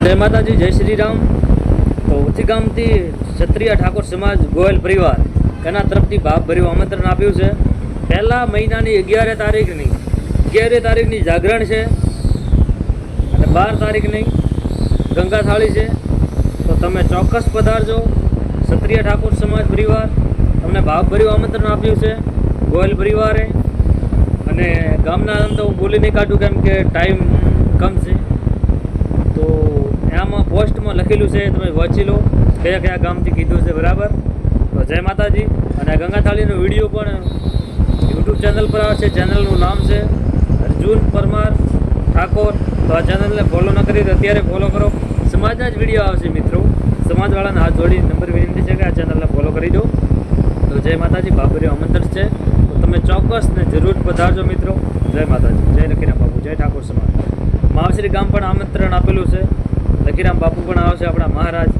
જય માતાજી, જય શ્રી રામ। તો ઉથી ગામથી ક્ષત્રિય ઠાકોર સમાજ ગોયલ પરિવાર એના તરફથી ભાવભર્યું આમંત્રણ આપ્યું છે। પહેલા મહિનાની 11 તારીખની જાગરણ છે અને 12 તારીખની ગંગા થાળી છે। તો તમે ચોક્કસ પધારજો। ક્ષત્રિય ઠાકોર સમાજ પરિવાર તમને ભાવભર્યું આમંત્રણ આપ્યું છે ગોયલ પરિવારે। અને ગામના નામ તો હું બોલી નહીં કાઢું કેમ કે ટાઈમ કમ છે। તો એમાં પોસ્ટમાં લખેલું છે, તમે વાંચી લો કયા કયા ગામથી કીધું છે, બરાબર। તો જય માતાજી। અને ગંગા થાળીનો વિડીયો પણ યુટ્યુબ ચેનલ પર આવે છે। ચેનલનું નામ છે અર્જુન પરમાર ઠાકોર। તો આ ચેનલને ફોલો ન કરી તો અત્યારે ફોલો કરો। સમાજના જ વિડીયો આવશે મિત્રો। સમાજવાળાને હાથ જોડી નંબર વિનંતી છે કે આ ચેનલને ફોલો કરી દો। તો જય માતાજી, ભાવભર્યું આમંત્રણ છે, તો તમે ચોક્કસ ને જરૂર પધારજો મિત્રો। જય માતાજી, જય લખીરામ બાપુ, જય ઠાકોર સમાજ। માવશ્રી ગામ પણ આમંત્રણ આપેલું છે। લખીરામ બાપુ પણ આવશે, આપણા મહારાજ।